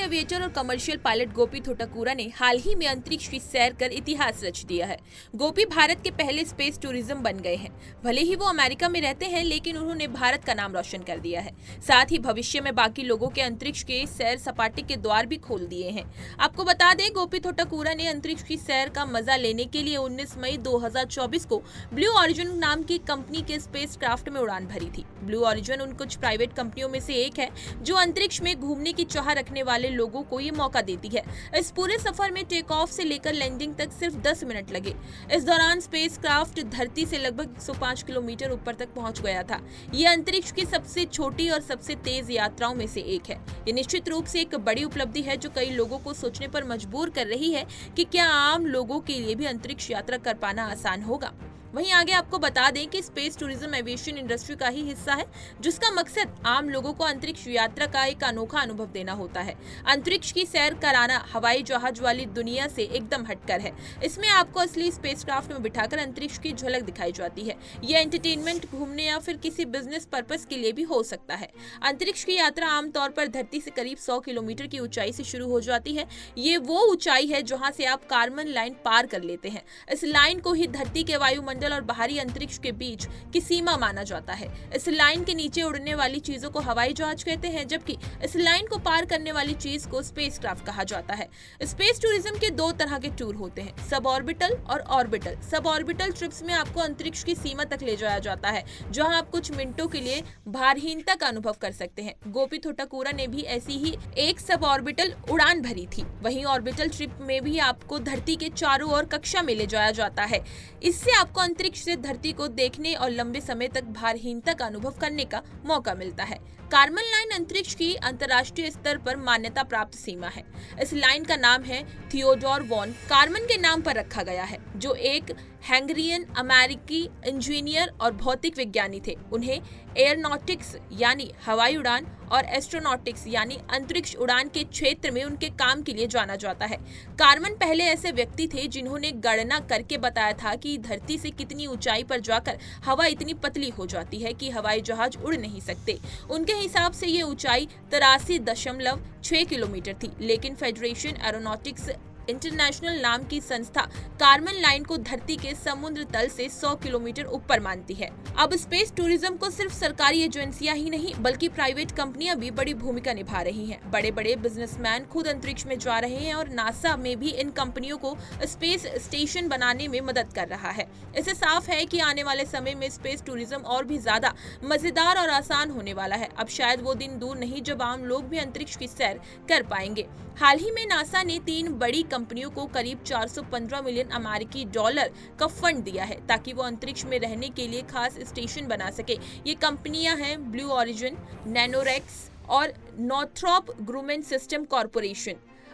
भारतीय एविएटर और commercial pilot गोपी थोटाकुरा ने हाल ही में अंतरिक्ष की सैर कर इतिहास रच दिया है। गोपी भारत के पहले स्पेस टूरिज्म बन गए हैं। भले ही वो अमेरिका में रहते हैं, लेकिन उन्होंने भारत का नाम रोशन कर दिया है। साथ ही भविष्य में बाकी लोगों के अंतरिक्ष के सैर सपाटे के द्वार भी खोल दिए हैं। आपको बता दें, गोपी थोटाकुरा ने अंतरिक्ष की सैर का मजा लेने के लिए 19 मई 2024 को ब्लू ओरिजिन नाम की कंपनी के स्पेस क्राफ्ट में उड़ान भरी थी। ब्लू ओरिजिन उन कुछ प्राइवेट कंपनियों में से एक है जो अंतरिक्ष में घूमने की चाह रखने वाले लोगों को ये मौका देती है। इस पूरे सफर में टेक ऑफ से लेकर लैंडिंग तक सिर्फ 10 मिनट लगे। इस दौरान स्पेस क्राफ्ट धरती से लगभग 105 किलोमीटर ऊपर तक पहुंच गया था। ये अंतरिक्ष की सबसे छोटी और सबसे तेज यात्राओं में से एक है। ये निश्चित रूप से एक बड़ी उपलब्धि है जो कई लोगों को सोचने पर मजबूर कर रही है कि क्या आम लोगों के लिए भी अंतरिक्ष यात्रा कर पाना आसान होगा। वहीं आगे आपको बता दें कि स्पेस टूरिज्म एविएशन इंडस्ट्री का ही हिस्सा है, जिसका मकसद आम लोगों को अंतरिक्ष यात्रा का एक अनोखा अनुभव देना होता है। अंतरिक्ष की सैर कराना हवाई जहाज वाली दुनिया से एकदम हटकर है। इसमें आपको असली स्पेसक्राफ्ट में बिठाकर अंतरिक्ष की झलक दिखाई जाती है। यह एंटरटेनमेंट, घूमने या फिर किसी बिजनेस पर्पस के लिए भी हो सकता है। अंतरिक्ष की यात्रा आमतौर पर धरती से करीब 100 किलोमीटर की ऊंचाई से शुरू हो जाती है। ये वो ऊंचाई है जहां से आप कार्मन लाइन पार कर लेते हैं। इस लाइन को ही धरती के वायुमंडल और बाहरी अंतरिक्ष के बीच की सीमा माना जाता है। इस लाइन के नीचे उड़ने वाली चीजों को हवाई जहाज कहते हैं, जबकि इस लाइन को पार करने वाली चीज को स्पेसक्राफ्ट कहा जाता है। स्पेस टूरिज्म के दो तरह के टूर होते हैं, सब ऑर्बिटल और ऑर्बिटल। सब ऑर्बिटल ट्रिप्स में आपको अंतरिक्ष की सीमा तक ले जाया जाता है, जहां आप कुछ मिनटों के लिए भारहीनता का अनुभव कर सकते हैं। गोपी थोटाकुरा ने भी ऐसी ही एक सब ऑर्बिटल उड़ान भरी थी। वहीं ऑर्बिटल ट्रिप में भी आपको धरती के चारों ओर कक्षा में ले जाया जाता है। इससे आपको अंतरिक्ष से धरती को देखने और लंबे समय तक भारहीनता का अनुभव करने का मौका मिलता है। कार्मन लाइन अंतरिक्ष की अंतर्राष्ट्रीय स्तर पर मान्यता प्राप्त सीमा है। इस लाइन का नाम है थियोडोर वॉन कार्मन के नाम पर रखा गया है, जो एक हंगेरियन अमेरिकी इंजीनियर और भौतिक विज्ञानी थे। उन्हें एयरोनॉटिक्स यानी हवाई उड़ान और एस्ट्रोनॉटिक्स यानी अंतरिक्ष उड़ान के क्षेत्र में उनके काम के लिए जाना जाता है। कार्मन पहले ऐसे व्यक्ति थे जिन्होंने गणना करके बताया था कि धरती से कितनी ऊंचाई पर जाकर हवा इतनी पतली हो जाती है कि हवाई जहाज उड़ नहीं सकते। उनके हिसाब से ये ऊंचाई 83.6 किलोमीटर थी, लेकिन फेडरेशन एरोनॉटिक्स इंटरनेशनल नाम की संस्था कार्मन लाइन को धरती के समुद्र तल से 100 किलोमीटर ऊपर मानती है। अब स्पेस टूरिज्म को सिर्फ सरकारी एजेंसियां ही नहीं, बल्कि प्राइवेट कंपनियां भी बड़ी भूमिका निभा रही हैं। बड़े बड़े बिजनेसमैन खुद अंतरिक्ष में जा रहे हैं और नासा में भी इन कंपनियों को स्पेस स्टेशन बनाने में मदद कर रहा है। इससे साफ है कि आने वाले समय में स्पेस टूरिज्म और भी ज्यादा मजेदार और आसान होने वाला है। अब शायद वो दिन दूर नहीं जब आम लोग भी अंतरिक्ष की सैर कर पाएंगे। हाल ही में नासा ने 3 बड़ी कंपनियों को करीब 415 मिलियन अमेरिकी डॉलर का फंड दिया है, ताकि वो अंतरिक्ष में रहने के लिए खास स्टेशन बना सके। ये कंपनियां हैं ब्लू ओरिजिन, नैनोरेक्स और नॉर्थरॉप ग्रूमन सिस्टम कॉर्पोरेशन।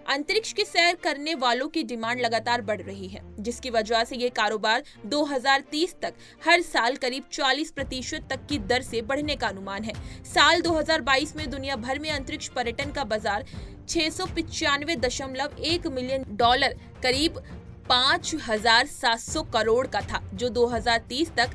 अंतरिक्ष की सैर करने वालों की डिमांड लगातार बढ़ रही है, जिसकी वजह से ये कारोबार 2030 तक हर साल करीब 40% तक की दर से बढ़ने का अनुमान है। साल 2022 में दुनिया भर में अंतरिक्ष पर्यटन का बाजार 695.1 मिलियन डॉलर करीब 5,700 करोड़ का था, जो 2030 तक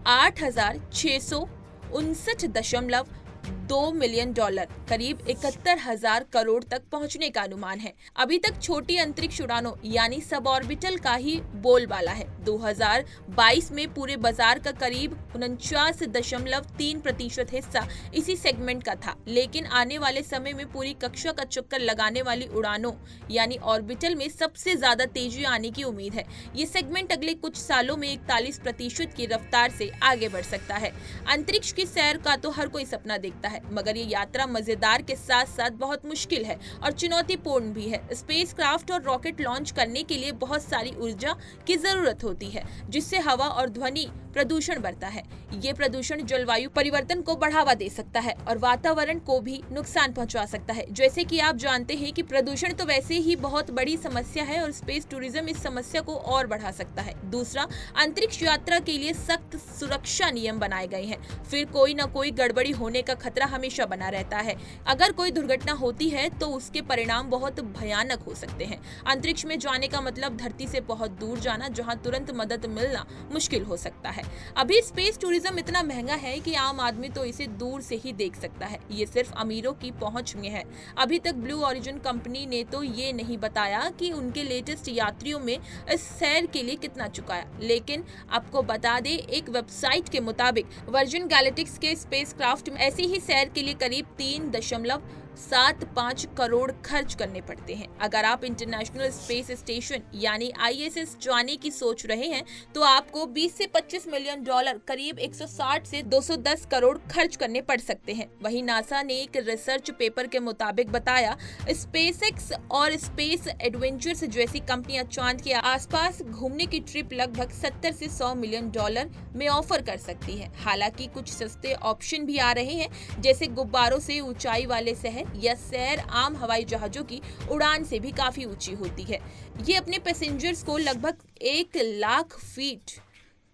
8,659.2 मिलियन डॉलर करीब 71,000 करोड़ तक पहुंचने का अनुमान है। अभी तक छोटी अंतरिक्ष उड़ानों यानी सब ऑर्बिटल का ही बोलबाला है। 2022 में पूरे बाजार का करीब 49.3% हिस्सा इसी सेगमेंट का था, लेकिन आने वाले समय में पूरी कक्षा का चक्कर लगाने वाली उड़ानों यानी ऑर्बिटल में सबसे ज्यादा तेजी आने की उम्मीद है। ये सेगमेंट अगले कुछ सालों में 41% की रफ्तार से आगे बढ़ सकता है। अंतरिक्ष की सैर का तो हर कोई सपना देखता है, मगर ये यात्रा मजेदार के साथ साथ बहुत मुश्किल है और चुनौतीपूर्ण भी है। स्पेसक्राफ्ट और रॉकेट लॉन्च करने के लिए बहुत सारी ऊर्जा की जरूरत होती है, जिससे हवा और ध्वनि प्रदूषण बढ़ता है। ये प्रदूषण जलवायु परिवर्तन को बढ़ावा दे सकता है और वातावरण को भी नुकसान पहुंचा सकता है। जैसे कि आप जानते हैं कि प्रदूषण तो वैसे ही बहुत बड़ी समस्या है और स्पेस टूरिज्म इस समस्या को और बढ़ा सकता है। दूसरा, अंतरिक्ष यात्रा के लिए सख्त सुरक्षा नियम बनाए गए हैं, फिर कोई न कोई गड़बड़ी होने का खतरा हमेशा बना रहता है। अगर कोई दुर्घटना होती है तो उसके परिणाम बहुत भयानक हो सकते हैं। अंतरिक्ष में जाने का मतलब धरती से बहुत दूर जाना, जहां तुरंत मदद मिलना मुश्किल हो सकता है। अभी स्पेस टूरिज्म इतना महंगा है कि आम आदमी तो इसे दूर से ही देख सकता है। ये सिर्फ अमीरों की पहुंच में है। अभी तक ब्लू ओरिजिन कंपनी ने तो ये नहीं बताया कि उनके लेटेस्ट यात्रियों में इस सैर के लिए कितना चुकाया, लेकिन आपको बता दें, एक वेबसाइट के मुताबिक वर्जिन गैलेक्टिक्स के स्पेसक्राफ्ट में ऐसी ही सैर के लिए करीब 3.75 करोड़ खर्च करने पड़ते हैं। अगर आप इंटरनेशनल स्पेस स्टेशन यानी ISS जाने की सोच रहे हैं तो आपको 20 से 25 मिलियन डॉलर, करीब 160 से 210 करोड़ खर्च करने पड़ सकते हैं। वहीं नासा ने एक रिसर्च पेपर के मुताबिक बताया, स्पेसएक्स और स्पेस एडवेंचर्स जैसी कंपनियां चांद के आसपास घूमने की ट्रिप लगभग 70 से 100 मिलियन डॉलर में ऑफर कर सकती है। हालांकि कुछ सस्ते ऑप्शन भी आ रहे हैं, जैसे गुब्बारों से ऊंचाई वाले शहर या सैर आम हवाई जहाजों की उड़ान से भी काफी ऊंची होती है। ये अपने पैसेंजर्स को लगभग 1 लाख फीट,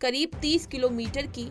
करीब 30 किलोमीटर की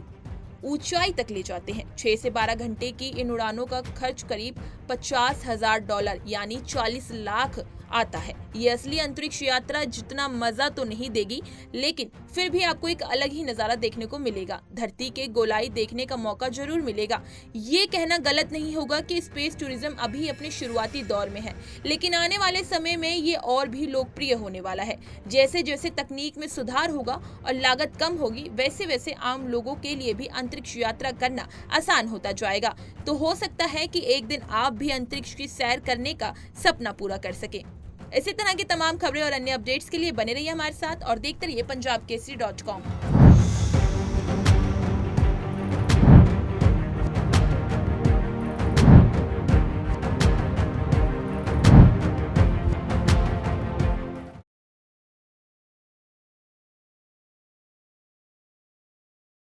ऊंचाई तक ले जाते हैं। 6 से 12 घंटे की इन उड़ानों का खर्च करीब $50,000 यानी 40 लाख आता है। ये असली अंतरिक्ष यात्रा जितना मजा तो नहीं देगी, लेकिन फिर भी आपको एक अलग ही नजारा देखने को मिलेगा। धरती के गोलाई देखने का मौका जरूर मिलेगा। ये कहना गलत नहीं होगा कि स्पेस टूरिज्म अभी अपने शुरुआती दौर में है, लेकिन आने वाले समय में ये और भी लोकप्रिय होने वाला है। जैसे जैसे तकनीक में सुधार होगा और लागत कम होगी, वैसे वैसे आम लोगों के लिए भी अंतरिक्ष यात्रा करना आसान होता जाएगा। तो हो सकता है कि एक दिन आप भी अंतरिक्ष की सैर करने का सपना पूरा कर सके। इसी तरह की तमाम खबरें और अन्य अपडेट्स के लिए बने रहिए हमारे साथ और देखते रहिए punjabkesari.com।